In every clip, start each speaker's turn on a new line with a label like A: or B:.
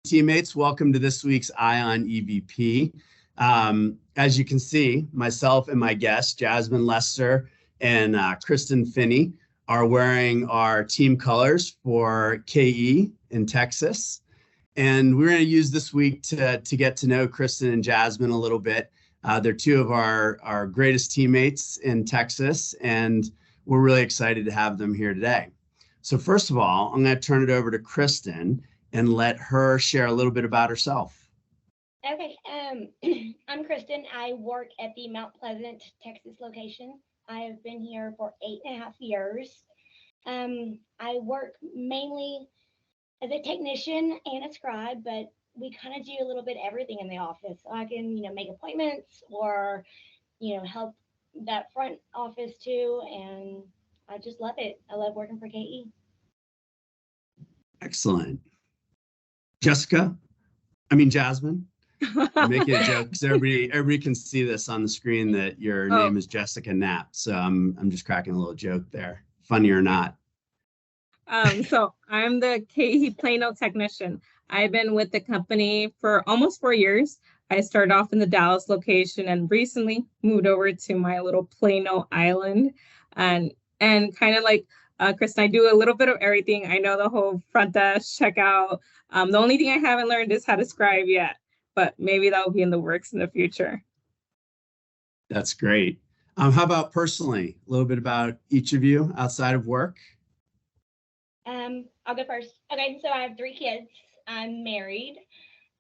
A: teammates, welcome to this week's Eye on EVP. As you can see, myself and my guests, Jasmine Lester and Kristen Finney, are wearing our team colors for KE in Texas. And we're going to use this week to get to know Kristen and Jasmine a little bit. They're two of our greatest teammates in Texas, and we're really excited to have them here today. So first of all, I'm going to turn it over to Kristen and let her share a little bit about herself.
B: Okay, I'm Kristen. I work at the Mount Pleasant, Texas location. I have been here for 8.5 years. I work mainly as a technician and a scribe, but we kind of do a little bit everything in the office. So I can, make appointments or, help that front office too. And I just love it. I love working for KE.
A: Excellent. Jasmine. I'm making a joke because everybody can see this on the screen that your name is Jessica Knapp. So I'm just cracking a little joke there. Funny or not.
C: So I'm the KE Plano technician. I've been with the company for almost 4 years. I started off in the Dallas location and recently moved over to my little Plano island. And kind of like Kristen, I do a little bit of everything. I know the whole front desk, checkout. The only thing I haven't learned is how to scribe yet, but maybe that will be in the works in the future.
A: That's great. How about personally? A little bit about each of you outside of work?
B: I'll go first. Okay, so I have 3 kids. I'm married,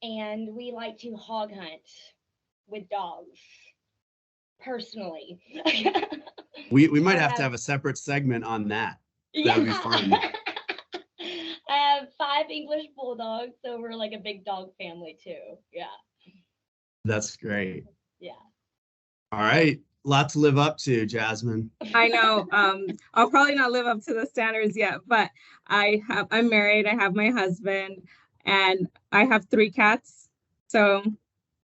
B: and we like to hog hunt with dogs, personally.
A: We might have to have a separate segment on that. That would be fun.
B: I have 5 English bulldogs, so we're like a big dog family too. Yeah.
A: That's great.
B: Yeah.
A: All right. Lot to live up to, Jasmine.
C: I know. I'll probably not live up to the standards yet, but I'm married. I have my husband, and I have 3 cats. So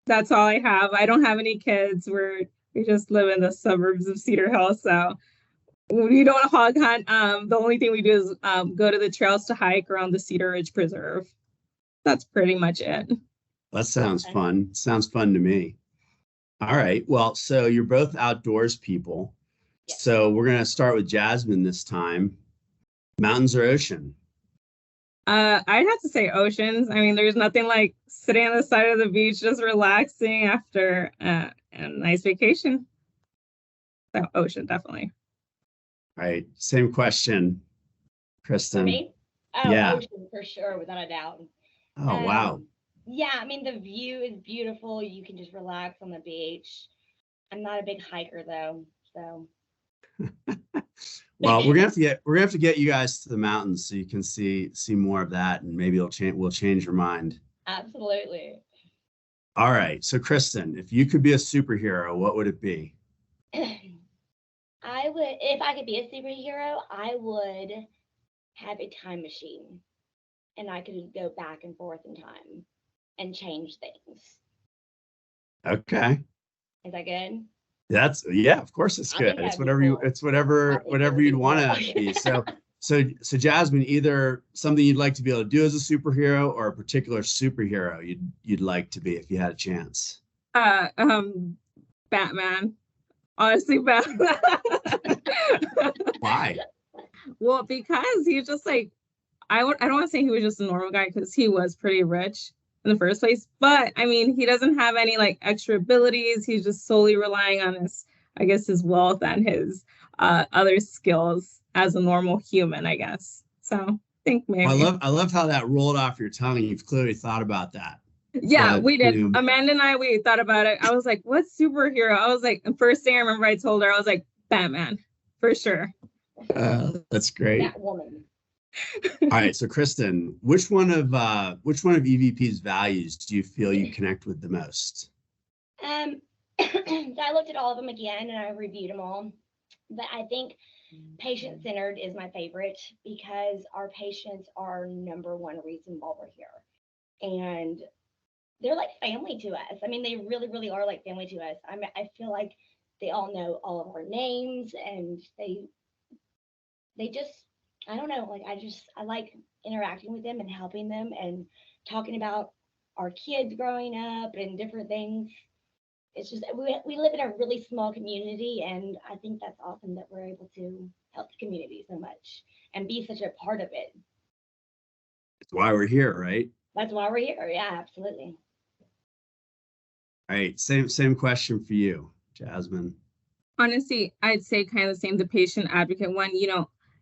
C: that's all I have. I don't have any kids. We just live in the suburbs of Cedar Hill, so we don't hog hunt. The only thing we do is go to the trails to hike around the Cedar Ridge Preserve. That's pretty much it.
A: That sounds fun. Sounds fun to me. All right. Well, so you're both outdoors people.
B: Yes.
A: So we're going to start with Jasmine this time. Mountains or ocean?
C: I'd have to say oceans. I mean, there's nothing like sitting on the side of the beach, just relaxing after a nice vacation. So ocean, definitely.
A: All right. Same question, Kristen.
B: For me? Oh,
A: yeah.
B: Ocean for sure, without a doubt.
A: Oh, wow.
B: Yeah, I mean, the view is beautiful. You can just relax on the beach. I'm not a big hiker though, so.
A: Well, we're gonna have to get you guys to the mountains so you can see more of that, and maybe we'll change your mind.
B: Absolutely.
A: All right. So Kristen, if you could be a superhero, what would it be?
B: If I could be a superhero, I would have a time machine, and I could go back and forth in time and change things.
A: Okay.
B: Is that good?
A: Yeah, of course it's good. It's whatever you'd want to be. So Jasmine, either something you'd like to be able to do as a superhero or a particular superhero you'd like to be if you had a chance.
C: Batman. Honestly, Batman.
A: Why?
C: Well, because he's just like, I don't want to say he was just a normal guy because he was pretty rich in the first place, but I mean, he doesn't have any like extra abilities. He's just solely relying on his wealth and his other skills as a normal human, I guess. So I think maybe.
A: I love how that rolled off your tongue. You've clearly thought about that.
C: Yeah, we did. Amanda and I, we thought about it. I was like, what superhero? I was like, the first thing I remember I told her, I was like, Batman, for sure.
A: That's great.
B: That woman.
A: All right, so Kristen, which one of EVP's values do you feel you connect with the most?
B: So I looked at all of them again and I reviewed them all, but I think patient-centered is my favorite because our patients are number one reason why we're here, and they're like family to us. I mean, they really, really are like family to us. I feel like they all know all of our names, and they just, I don't know, like I like interacting with them and helping them, and talking about our kids growing up and different things. It's just we live in a really small community, and I think that's awesome that we're able to help the community so much and be such a part of it.
A: That's why we're here, right?
B: That's why we're here. Yeah, absolutely.
A: All right, same question for you, Jasmine.
C: Honestly, I'd say kind of the same, the patient advocate one,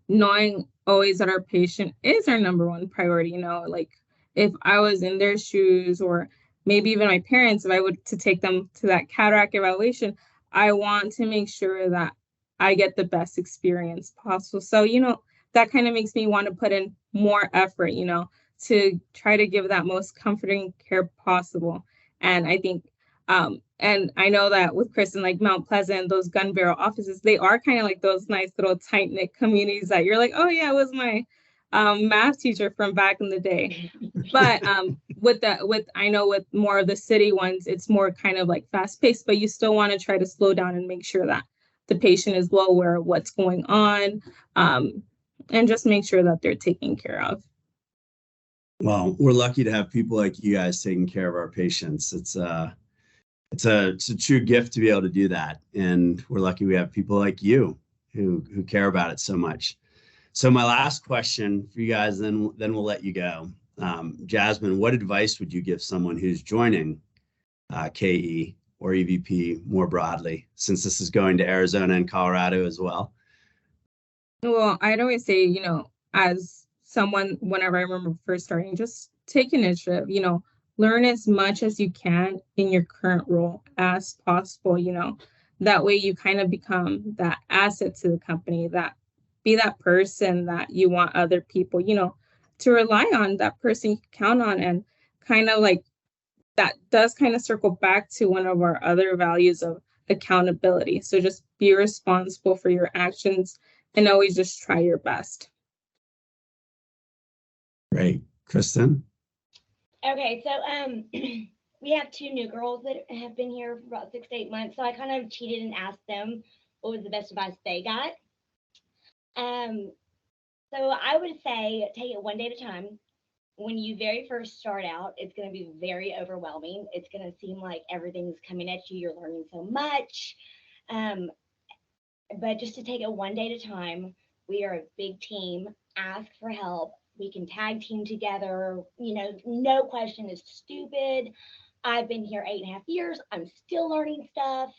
C: knowing always that our patient is our number one priority, like if I was in their shoes, or maybe even my parents, if I would to take them to that cataract evaluation, I want to make sure that I get the best experience possible. So, that kind of makes me want to put in more effort, to try to give that most comforting care possible. And I think and I know that with Kristen, like Mount Pleasant, those gun barrel offices, they are kind of like those nice little tight knit communities that you're like, oh yeah, it was my math teacher from back in the day. But with I know with more of the city ones, it's more kind of like fast paced, but you still want to try to slow down and make sure that the patient is well aware of what's going on, and just make sure that they're taken care of.
A: Well, we're lucky to have people like you guys taking care of our patients. It's a true gift to be able to do that. And we're lucky we have people like you who care about it so much. So my last question for you guys, then we'll let you go. Jasmine, what advice would you give someone who's joining KE or EVP more broadly, since this is going to Arizona and Colorado as well?
C: Well, I'd always say, as someone, whenever I remember first starting, just take initiative, learn as much as you can in your current role as possible, that way you kind of become that asset to the company, that be that person that you want other people, to rely on, that person you can count on. And kind of like that does kind of circle back to one of our other values of accountability. So just be responsible for your actions and always just try your best.
A: Great. Kristen?
B: Okay, so we have two new girls that have been here for about 6 to 8 months. So I kind of cheated and asked them what was the best advice they got. So I would say take it one day at a time. When you very first start out, it's going to be very overwhelming. It's going to seem like everything's coming at you. You're learning so much. But just to take it one day at a time, we are a big team. Ask for help. We can tag team together. No question is stupid. I've been here 8.5 years. I'm still learning stuff.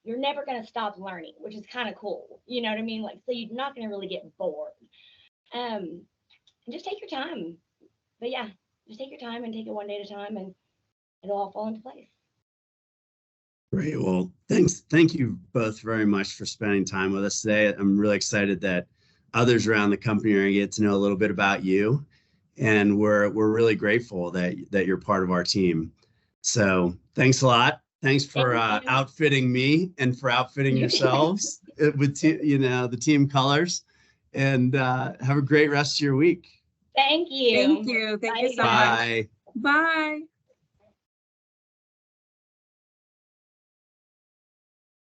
B: You're never going to stop learning, which is kind of cool. You know what I mean? Like, so you're not going to really get bored. And just take your time. But yeah, just take your time and take it one day at a time, and it'll all fall into place.
A: Great. Well, thank you both very much for spending time with us today. I'm really excited that others around the company are going to get to know a little bit about you, and we're really grateful that you're part of our team. So thanks a lot. Thanks for outfitting me and for outfitting yourselves with the team colors. And have a great rest of your week.
B: Thank you.
C: Thank you. Thank you so much.
A: Bye.
C: Bye.